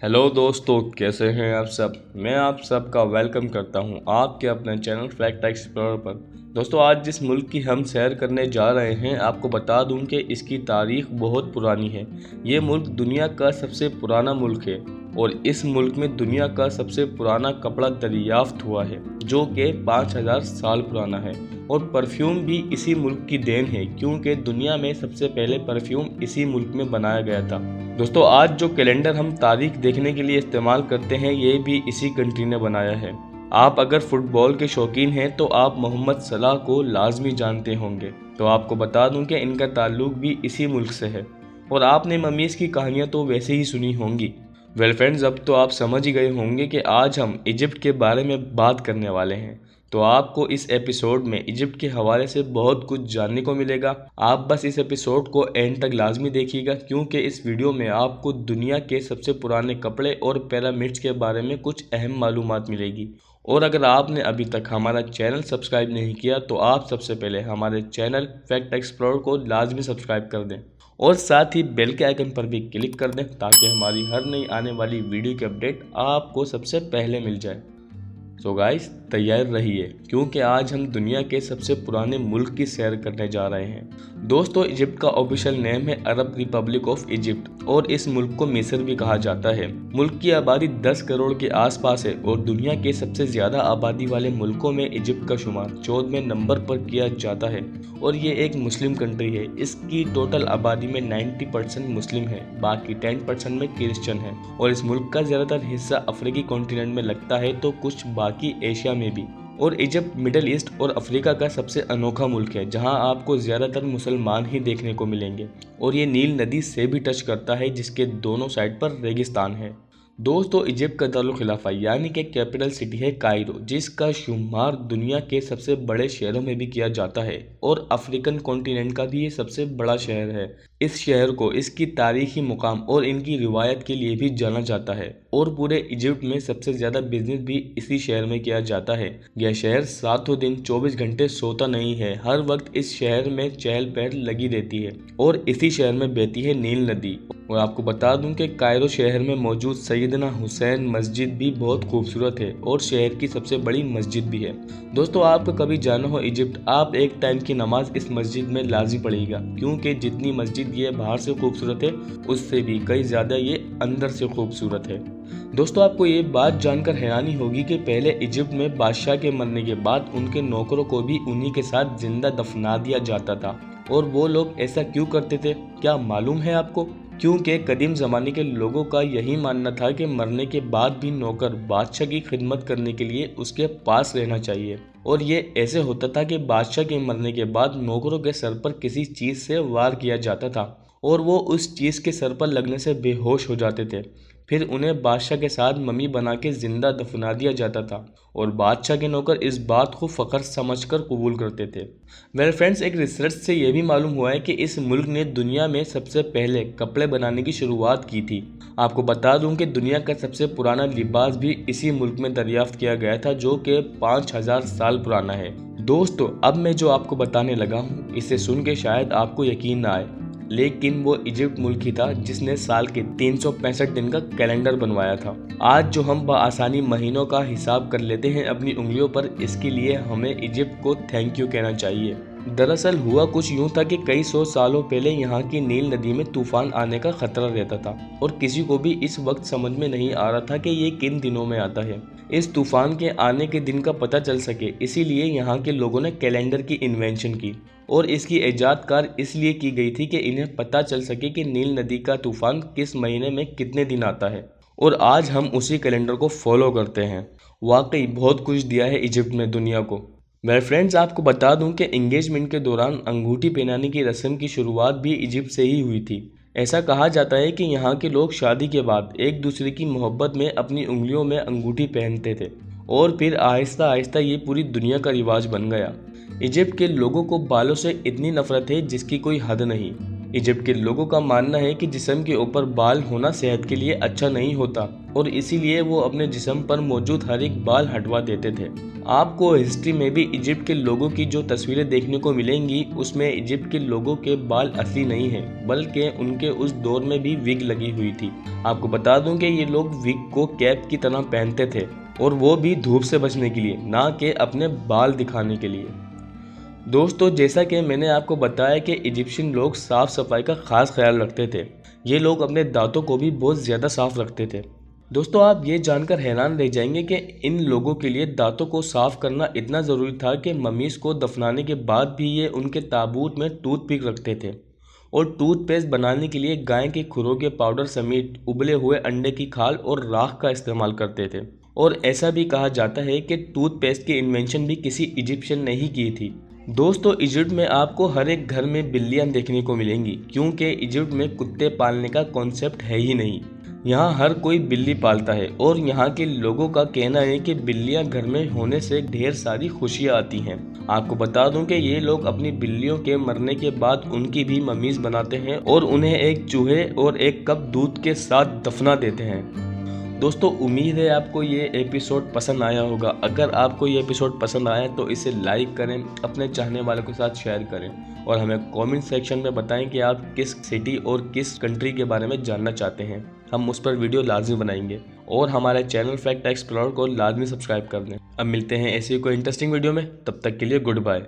Hello दोस्तों, कैसे हैं आप सब। मैं आप सबका वेलकम करता हूं आपके अपने चैनल फैक्ट एक्सप्लोरर पर। दोस्तों, आज जिस मुल्क की हम सैर करने जा रहे हैं, आपको बता दूं कि इसकी तारीख बहुत पुरानी है। ये मुल्क दुनिया का सबसे पुराना मुल्क है और इस मुल्क में दुनिया का सबसे पुराना कपड़ा दरियाफ्त हुआ है, जो कि 5000 साल पुराना है। और परफ्यूम भी इसी मुल्क की देन है, क्योंकि दुनिया में सबसे पहले परफ्यूम इसी मुल्क में बनाया गया था। दोस्तों, आज जो कैलेंडर हम तारीख देखने के लिए इस्तेमाल करते हैं, ये भी इसी कंट्री ने बनाया है। आप अगर फुटबॉल के शौकीन हैं तो आप मोहम्मद सलाह को लाजमी जानते होंगे। तो आपको बता दूं कि इनका ताल्लुक भी इसी मुल्क से है। और आपने ममीज़ की कहानियां तो वैसे ही सुनी होंगी। वेल फ्रेंड्स, अब तो आप समझ ही गए होंगे कि आज हम इजिप्ट के बारे में बात करने वाले हैं। तो आपको इस एपिसोड में इजिप्ट के हवाले से बहुत कुछ जानने को मिलेगा। आप बस इस एपिसोड को एंड तक लाजमी देखिएगा, क्योंकि इस वीडियो में आपको दुनिया के सबसे पुराने कपड़े और पिरामिड्स के बारे में कुछ अहम मालूमात मिलेगी। और अगर आपने अभी तक हमारा चैनल सब्सक्राइब नहीं किया तो आप सबसे पहले हमारे चैनल फैक्ट एक्सप्लोरर को लाजमी सब्सक्राइब कर दें और साथ ही बेल के आइकन पर भी क्लिक कर दें, ताकि हमारी हर नई आने वाली वीडियो की अपडेट आपको सबसे पहले मिल जाए। सो गाइस, तैयार रहिए, क्योंकि आज हम दुनिया के सबसे पुराने मुल्क की सैर करने जा रहे हैं। दोस्तों, इजिप्ट का ऑफिशियल नेम है अरब रिपब्लिक ऑफ इजिप्ट और इस मुल्क को मिस्र भी कहा जाता है। मुल्क की आबादी 10 करोड़ के आसपास है और दुनिया के सबसे ज्यादा आबादी वाले मुल्कों में इजिप्ट का शुमार 14वें नंबर पर किया जाता है और ये एक मुस्लिम कंट्री है। इसकी टोटल आबादी में 90% मुस्लिम है, बाकी 10% में क्रिश्चियन है। और इस मुल्क का ज्यादातर हिस्सा अफ्रीकी कॉन्टिनेंट में लगता है, तो कुछ बाकी एशिया में भी। और इजिप्ट मिडिल ईस्ट और अफ्रीका का सबसे अनोखा मुल्क है, जहां आपको ज्यादातर मुसलमान ही देखने को मिलेंगे। और ये नील नदी से भी टच करता है, जिसके दोनों साइड पर रेगिस्तान है। दोस्तों, इजिप्ट का दारुल खिलाफा यानी कि कैपिटल सिटी है कायरो, जिसका शुमार दुनिया के सबसे बड़े शहरों में भी किया जाता है और अफ्रीकन कॉन्टिनेंट का भी ये सबसे बड़ा शहर है। इस शहर को इसकी तारीखी मुकाम और इनकी रिवायत के लिए भी जाना जाता है और पूरे इजिप्ट में सबसे ज़्यादा बिजनेस भी इसी शहर में किया जाता है। यह शहर सातों दिन 24 घंटे सोता नहीं है। हर वक्त इस शहर में चहल पहल लगी रहती है और इसी शहर में बहती है नील नदी। और आपको बता दूं कि कायरो शहर में मौजूद सैयदना हुसैन मस्जिद भी बहुत खूबसूरत है और शहर की सबसे बड़ी मस्जिद भी है। दोस्तों, आपको कभी जाना हो इजिप्ट, आप एक टाइम की नमाज इस मस्जिद में लाजिम पड़ेगा, क्योंकि जितनी मस्जिद ये बाहर से खूबसूरत है, उससे भी कई ज़्यादा ये अंदर से खूबसूरत है। दोस्तों, आपको ये बात जानकर हैरानी होगी कि पहले इजिप्ट में बादशाह के मरने के बाद उनके नौकरों को भी उन्हीं के साथ जिंदा दफना दिया जाता था। और वो लोग ऐसा क्यों करते थे, क्या मालूम है आपको? क्योंकि कदीम ज़माने के लोगों का यही मानना था कि मरने के बाद भी नौकर बादशाह की खिदमत करने के लिए उसके पास रहना चाहिए। और ये ऐसे होता था कि बादशाह के मरने के बाद नौकरों के सर पर किसी चीज़ से वार किया जाता था और वो उस चीज़ के सर पर लगने से बेहोश हो जाते थे। फिर उन्हें बादशाह के साथ मम्मी बना के जिंदा दफना दिया जाता था और बादशाह के नौकर इस बात को फ़ख्र समझकर कबूल करते थे। वेल फ्रेंड्स, एक रिसर्च से यह भी मालूम हुआ है कि इस मुल्क ने दुनिया में सबसे पहले कपड़े बनाने की शुरुआत की थी। आपको बता दूं कि दुनिया का सबसे पुराना लिबास भी इसी मुल्क में दरियाफ्त किया गया था, जो कि 5000 साल पुराना है। दोस्तों, अब मैं जो आपको बताने लगा हूँ, इसे सुन के शायद आपको यकीन ना आए, लेकिन वो इजिप्ट मुल्क ही था जिसने साल के 365 दिन का कैलेंडर बनवाया था। आज जो हम बआसानी महीनों का हिसाब कर लेते हैं अपनी उंगलियों पर, इसके लिए हमें इजिप्ट को थैंक यू कहना चाहिए। दरअसल हुआ कुछ यूं था कि कई सौ सालों पहले यहाँ की नील नदी में तूफान आने का खतरा रहता था और किसी को भी इस वक्त समझ में नहीं आ रहा था कि ये किन दिनों में आता है। इस तूफान के आने के दिन का पता चल सके, इसीलिए यहाँ के लोगों ने कैलेंडर की इन्वेंशन की और इसकी इजादकार इसलिए की गई थी कि इन्हें पता चल सके कि नील नदी का तूफान किस महीने में कितने दिन आता है। और आज हम उसी कैलेंडर को फॉलो करते हैं। वाकई बहुत कुछ दिया है इजिप्ट ने दुनिया को। मेरे फ्रेंड्स, आपको बता दूं कि एंगेजमेंट के दौरान अंगूठी पहनाने की रस्म की शुरुआत भी इजिप्ट से ही हुई थी। ऐसा कहा जाता है कि यहाँ के लोग शादी के बाद एक दूसरे की मोहब्बत में अपनी उंगलियों में अंगूठी पहनते थे और फिर आहिस्ता आहिस्ता ये पूरी दुनिया का रिवाज बन गया। इजिप्ट के लोगों को बालों से इतनी नफरत है जिसकी कोई हद नहीं। इजिप्ट के लोगों का मानना है कि जिस्म के ऊपर बाल होना सेहत के लिए अच्छा नहीं होता और इसीलिए वो अपने जिस्म पर मौजूद हर एक बाल हटवा देते थे। आपको हिस्ट्री में भी इजिप्ट के लोगों की जो तस्वीरें देखने को मिलेंगी उसमें इजिप्ट के लोगों के बाल असली नहीं हैं, बल्कि उनके उस दौर में भी विग लगी हुई थी। आपको बता दूं कि ये लोग विग को कैप की तरह पहनते थे और वो भी धूप से बचने के लिए, ना कि अपने बाल दिखाने के लिए। दोस्तों, जैसा कि मैंने आपको बताया कि इजिप्शियन लोग साफ़ सफाई का ख़ास ख्याल रखते थे। ये लोग अपने दांतों को भी बहुत ज़्यादा साफ़ रखते थे। दोस्तों, आप ये जानकर हैरान रह जाएंगे कि इन लोगों के लिए दांतों को साफ़ करना इतना ज़रूरी था कि ममीज़ को दफनाने के बाद भी ये उनके ताबूत में टूथपिक रखते थे और टूथपेस्ट बनाने के लिए गाय के खुरों के पाउडर समेत उबले हुए अंडे की खाल और राख का इस्तेमाल करते थे। और ऐसा भी कहा जाता है कि टूथपेस्ट की इन्वेंशन भी किसी इजिप्शियन ने ही की थी। दोस्तों, इजिप्ट में आपको हर एक घर में बिल्लियां देखने को मिलेंगी, क्योंकि इजिप्ट में कुत्ते पालने का कॉन्सेप्ट है ही नहीं। यहाँ हर कोई बिल्ली पालता है और यहाँ के लोगों का कहना है कि बिल्लियां घर में होने से ढेर सारी खुशियाँ आती हैं। आपको बता दूं कि ये लोग अपनी बिल्लियों के मरने के बाद उनकी भी ममीज़ बनाते हैं और उन्हें एक चूहे और एक कप दूध के साथ दफना देते हैं। दोस्तों, उम्मीद है आपको ये एपिसोड पसंद आया होगा। अगर आपको ये एपिसोड पसंद आया तो इसे लाइक करें, अपने चाहने वालों के साथ शेयर करें और हमें कमेंट सेक्शन में बताएं कि आप किस सिटी और किस कंट्री के बारे में जानना चाहते हैं। हम उस पर वीडियो लाजमी बनाएंगे और हमारे चैनल फैक्ट एक्सप्लोरर को लाजमी सब्सक्राइब कर दें। अब मिलते हैं ऐसी कोई इंटरेस्टिंग वीडियो में, तब तक के लिए गुड बाय।